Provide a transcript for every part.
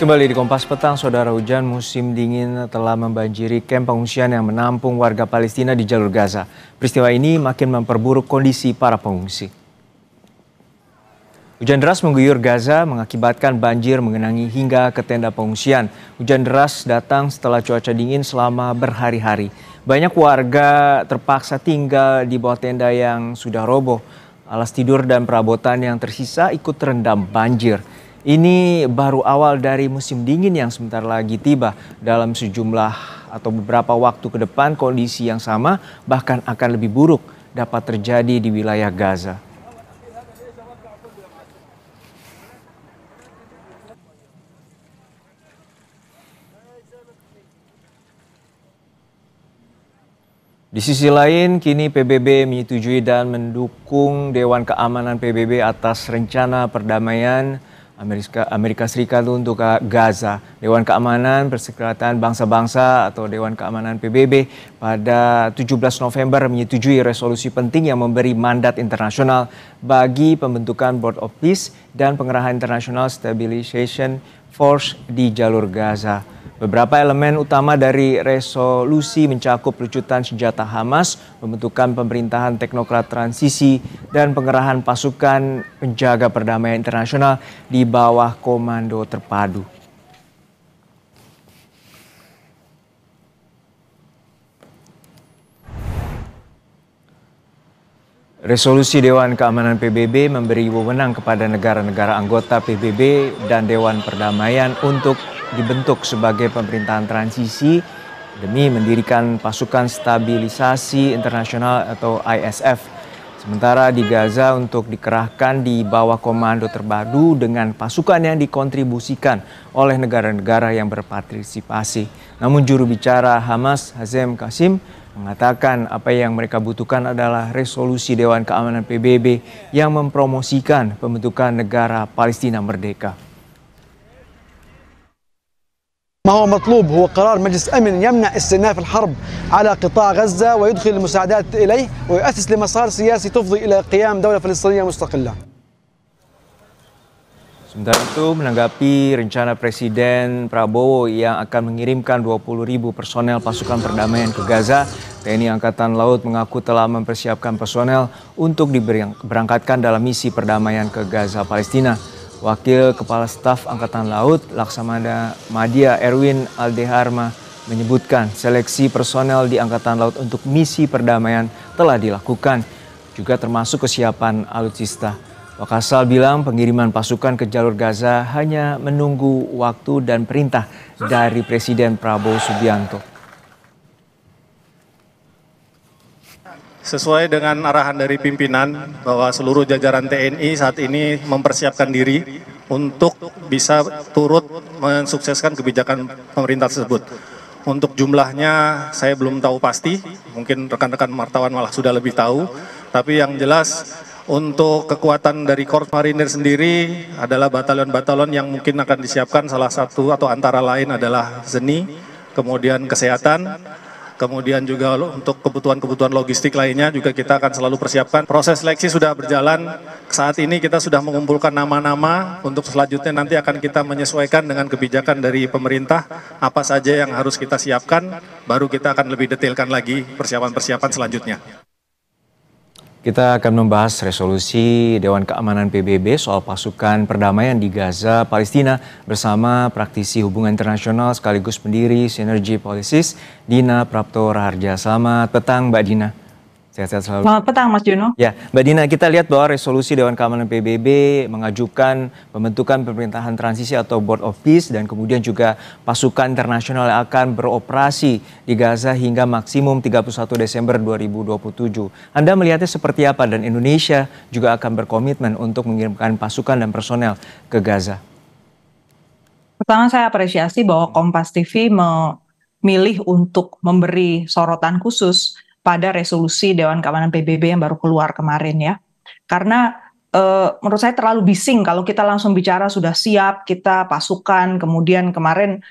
Kembali di Kompas Petang, saudara, hujan musim dingin telah membanjiri kamp pengungsian yang menampung warga Palestina di jalur Gaza. Peristiwa ini makin memperburuk kondisi para pengungsi. Hujan deras mengguyur Gaza mengakibatkan banjir mengenangi hingga ke tenda pengungsian. Hujan deras datang setelah cuaca dingin selama berhari-hari. Banyak warga terpaksa tinggal di bawah tenda yang sudah roboh. Alas tidur dan perabotan yang tersisa ikut terendam banjir. Ini baru awal dari musim dingin yang sebentar lagi tiba. Dalam sejumlah atau beberapa waktu ke depan kondisi yang sama bahkan akan lebih buruk dapat terjadi di wilayah Gaza. Di sisi lain, kini PBB menyetujui dan mendukung Dewan Keamanan PBB atas rencana perdamaian Amerika Serikat untuk Gaza. Dewan Keamanan Perserikatan Bangsa-Bangsa atau Dewan Keamanan PBB pada 17 November menyetujui resolusi penting yang memberi mandat internasional bagi pembentukan Board of Peace dan pengerahan International Stabilization Force di jalur Gaza. Beberapa elemen utama dari resolusi mencakup lucutan senjata Hamas, pembentukan pemerintahan teknokrat transisi, dan pengerahan pasukan penjaga perdamaian internasional di bawah komando terpadu. Resolusi Dewan Keamanan PBB memberi wewenang kepada negara-negara anggota PBB dan Dewan Perdamaian untuk dibentuk sebagai pemerintahan transisi demi mendirikan pasukan stabilisasi internasional atau ISF. Sementara di Gaza untuk dikerahkan di bawah komando terpadu dengan pasukan yang dikontribusikan oleh negara-negara yang berpartisipasi. Namun juru bicara Hamas, Hazem Qasim, mengatakan apa yang mereka butuhkan adalah resolusi Dewan Keamanan PBB yang mempromosikan pembentukan negara Palestina merdeka. ما هو مطلوب هو قرار مجلس أمن يمنع استئناف الحرب على قطاع غزة ويدخل المساعدات إليه ويؤسس لمسار سياسي تفضي إلى قيام دولة فلسطينية مستقلة. Sementara itu, menanggapi rencana Presiden Prabowo yang akan mengirimkan 20.000 personel pasukan perdamaian ke Gaza, TNI Angkatan Laut mengaku telah mempersiapkan personel untuk diberangkatkan dalam misi perdamaian ke Gaza, Palestina. Wakil Kepala Staf Angkatan Laut Laksamana Madya Erwin Aldeharma menyebutkan seleksi personel di Angkatan Laut untuk misi perdamaian telah dilakukan, juga termasuk kesiapan alutsista. Wakasal bilang pengiriman pasukan ke jalur Gaza hanya menunggu waktu dan perintah dari Presiden Prabowo Subianto. Sesuai dengan arahan dari pimpinan bahwa seluruh jajaran TNI saat ini mempersiapkan diri untuk bisa turut mensukseskan kebijakan pemerintah tersebut. Untuk jumlahnya saya belum tahu pasti, mungkin rekan-rekan wartawan malah sudah lebih tahu. Tapi yang jelas untuk kekuatan dari Korps Marinir sendiri adalah batalion-batalion yang mungkin akan disiapkan, salah satu atau antara lain adalah ZENI, kemudian kesehatan, kemudian juga untuk kebutuhan-kebutuhan logistik lainnya juga kita akan selalu persiapkan. Proses seleksi sudah berjalan, saat ini kita sudah mengumpulkan nama-nama, untuk selanjutnya nanti akan kita menyesuaikan dengan kebijakan dari pemerintah, apa saja yang harus kita siapkan, baru kita akan lebih detailkan lagi persiapan-persiapan selanjutnya. Kita akan membahas resolusi Dewan Keamanan PBB soal pasukan perdamaian di Gaza, Palestina bersama praktisi hubungan internasional sekaligus pendiri Synergy Policies, Dina Prapto Raharja. Selamat petang, Mbak Dina. Sehat-sehat selalu. Selamat petang, Mas Juno. Ya, Mbak Dina, kita lihat bahwa resolusi Dewan Keamanan PBB mengajukan pembentukan pemerintahan transisi atau Board of Peace dan kemudian juga pasukan internasional yang akan beroperasi di Gaza hingga maksimum 31 Desember 2027. Anda melihatnya seperti apa dan Indonesia juga akan berkomitmen untuk mengirimkan pasukan dan personel ke Gaza? Pertama, saya apresiasi bahwa Kompas TV memilih untuk memberi sorotan khusus pada resolusi Dewan Keamanan PBB yang baru keluar kemarin ya. Karena menurut saya terlalu bising kalau kita langsung bicara sudah siap, kita pasukan, kemudian kemarin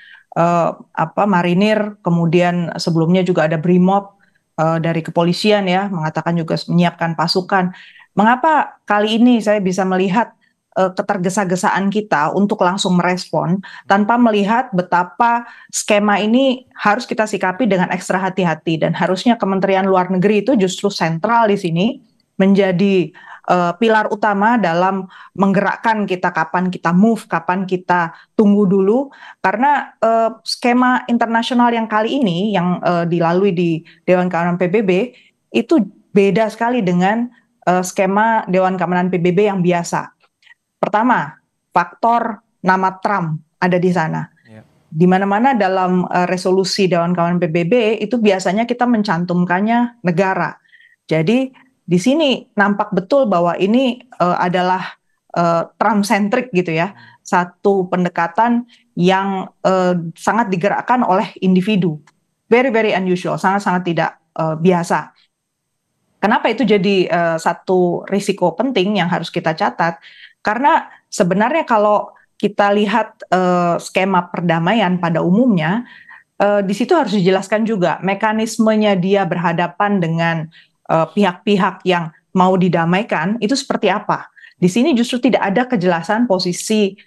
Marinir, kemudian sebelumnya juga ada Brimob dari kepolisian ya, mengatakan juga menyiapkan pasukan. Mengapa kali ini saya bisa melihat ketergesa-gesaan kita untuk langsung merespon tanpa melihat betapa skema ini harus kita sikapi dengan ekstra hati-hati, dan harusnya Kementerian Luar Negeri itu justru sentral di sini, menjadi pilar utama dalam menggerakkan kita kapan kita move, kapan kita tunggu dulu, karena skema internasional yang kali ini yang dilalui di Dewan Keamanan PBB itu beda sekali dengan skema Dewan Keamanan PBB yang biasa. Pertama, faktor nama Trump ada di sana. Di mana-mana dalam resolusi Dewan Keamanan PBB itu biasanya kita mencantumkannya negara. Jadi di sini nampak betul bahwa ini adalah Trump-centric gitu ya. Satu pendekatan yang sangat digerakkan oleh individu. Very, very unusual, sangat-sangat tidak biasa. Kenapa itu jadi satu risiko penting yang harus kita catat? Karena sebenarnya kalau kita lihat skema perdamaian pada umumnya, di situ harus dijelaskan juga mekanismenya dia berhadapan dengan pihak-pihak yang mau didamaikan itu seperti apa. Di sini justru tidak ada kejelasan posisi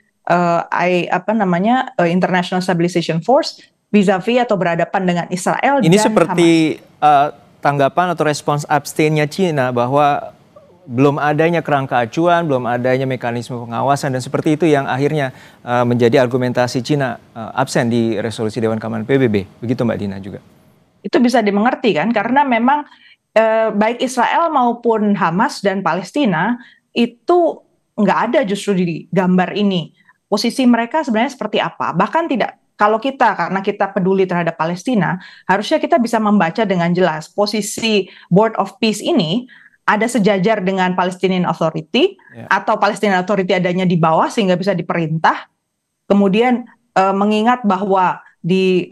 International Stabilization Force vis-a-vis atau berhadapan dengan Israel. Ini dan seperti tanggapan atau respons abstainnya Cina bahwa belum adanya kerangka acuan, belum adanya mekanisme pengawasan, dan seperti itu yang akhirnya menjadi argumentasi Cina absen di resolusi Dewan Keamanan PBB. Begitu Mbak Dina juga. Itu bisa dimengerti kan, karena memang baik Israel maupun Hamas dan Palestina itu nggak ada justru di gambar ini. Posisi mereka sebenarnya seperti apa? Bahkan tidak, kalau kita, karena kita peduli terhadap Palestina, harusnya kita bisa membaca dengan jelas posisi Board of Peace ini ada sejajar dengan Palestinian Authority, atau Palestinian Authority adanya di bawah sehingga bisa diperintah. Kemudian mengingat bahwa di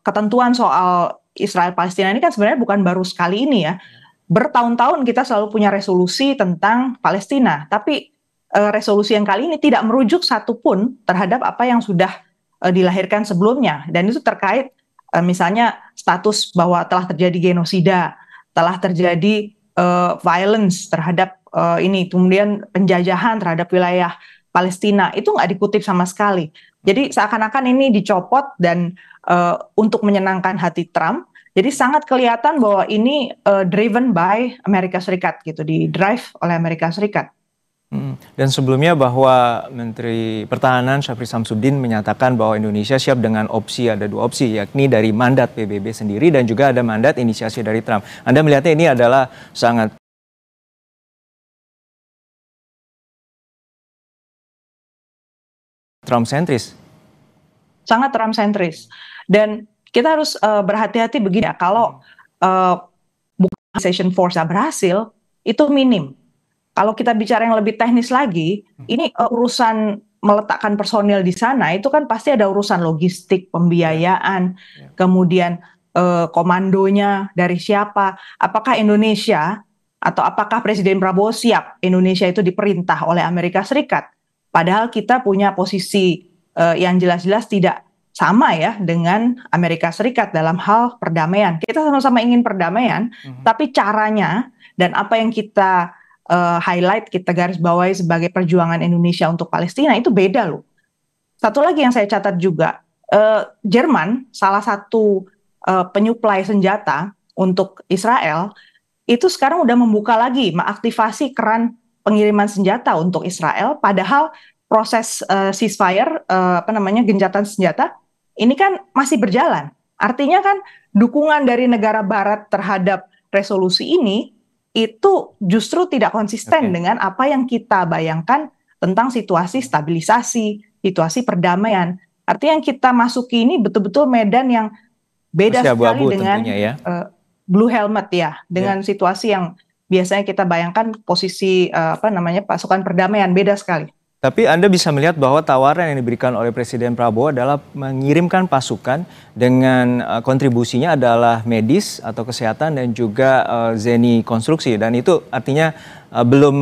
ketentuan soal Israel Palestina ini kan sebenarnya bukan baru sekali ini ya. Bertahun-tahun kita selalu punya resolusi tentang Palestina, tapi resolusi yang kali ini tidak merujuk satupun terhadap apa yang sudah dilahirkan sebelumnya, dan itu terkait misalnya status bahwa telah terjadi genosida, telah terjadi violence terhadap ini, kemudian penjajahan terhadap wilayah Palestina, itu nggak dikutip sama sekali. Jadi seakan-akan ini dicopot dan untuk menyenangkan hati Trump. Jadi sangat kelihatan bahwa ini driven by Amerika Serikat gitu, di drive oleh Amerika Serikat. Dan sebelumnya bahwa Menteri Pertahanan Syafri Samsudin menyatakan bahwa Indonesia siap dengan opsi, ada dua opsi, yakni dari mandat PBB sendiri dan juga ada mandat inisiasi dari Trump. Anda melihatnya ini adalah sangat Trump-sentris? Sangat Trump-sentris. Dan kita harus berhati-hati begini ya, kalau Mobilization Force berhasil, itu minim. Kalau kita bicara yang lebih teknis lagi, ini urusan meletakkan personil di sana, itu kan pasti ada urusan logistik, pembiayaan, kemudian komandonya dari siapa, apakah Indonesia atau apakah Presiden Prabowo siap Indonesia itu diperintah oleh Amerika Serikat. Padahal kita punya posisi yang jelas-jelas tidak sama ya dengan Amerika Serikat dalam hal perdamaian. Kita sama-sama ingin perdamaian, tapi caranya dan apa yang kita highlight, kita garis bawahi sebagai perjuangan Indonesia untuk Palestina itu beda loh. Satu lagi yang saya catat juga, Jerman salah satu penyuplai senjata untuk Israel itu sekarang udah membuka lagi, mengaktifasi keran pengiriman senjata untuk Israel, padahal proses ceasefire, gencatan senjata ini kan masih berjalan. Artinya kan dukungan dari negara Barat terhadap resolusi ini itu justru tidak konsisten dengan apa yang kita bayangkan tentang situasi stabilisasi, situasi perdamaian. Artinya yang kita masuki ini betul-betul medan yang beda sekali dengan blue helmet ya, dengan situasi yang biasanya kita bayangkan posisi pasukan perdamaian, beda sekali. Tapi Anda bisa melihat bahwa tawaran yang diberikan oleh Presiden Prabowo adalah mengirimkan pasukan dengan kontribusinya adalah medis atau kesehatan dan juga zeni konstruksi. Dan itu artinya belum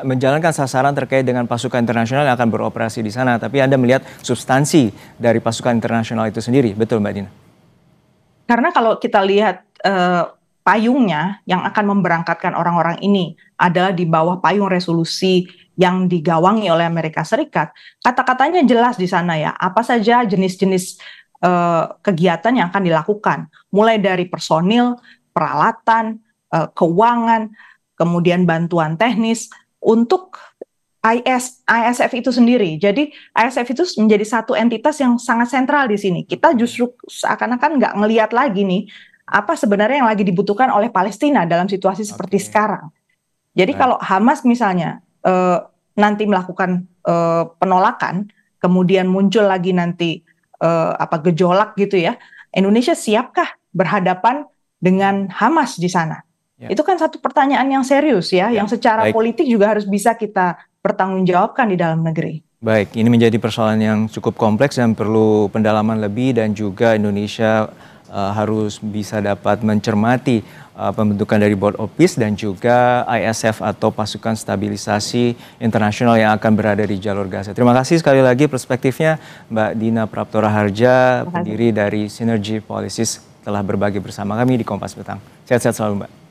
menjalankan sasaran terkait dengan pasukan internasional yang akan beroperasi di sana. Tapi Anda melihat substansi dari pasukan internasional itu sendiri. Betul Mbak Dina? Karena kalau kita lihat payungnya yang akan memberangkatkan orang-orang ini adalah di bawah payung resolusi yang digawangi oleh Amerika Serikat, kata-katanya jelas di sana ya, apa saja jenis-jenis kegiatan yang akan dilakukan, mulai dari personil, peralatan, keuangan, kemudian bantuan teknis untuk ISF itu sendiri. Jadi ISF itu menjadi satu entitas yang sangat sentral di sini. Kita justru seakan-akan nggak ngelihat lagi nih apa sebenarnya yang lagi dibutuhkan oleh Palestina dalam situasi seperti sekarang. Jadi kalau Hamas misalnya nanti melakukan penolakan, kemudian muncul lagi nanti gejolak gitu ya, Indonesia siapkah berhadapan dengan Hamas di sana? Ya. Itu kan satu pertanyaan yang serius ya, yang secara politik juga harus bisa kita pertanggungjawabkan di dalam negeri. Baik, ini menjadi persoalan yang cukup kompleks dan perlu pendalaman lebih, dan juga Indonesia harus bisa dapat mencermati pembentukan dari Board of Peace dan juga ISF atau Pasukan Stabilisasi Internasional yang akan berada di jalur Gaza. Terima kasih sekali lagi perspektifnya Mbak Dina Praptora Harja, pendiri dari Synergy Policies, telah berbagi bersama kami di Kompas Petang. Sehat-sehat selalu Mbak.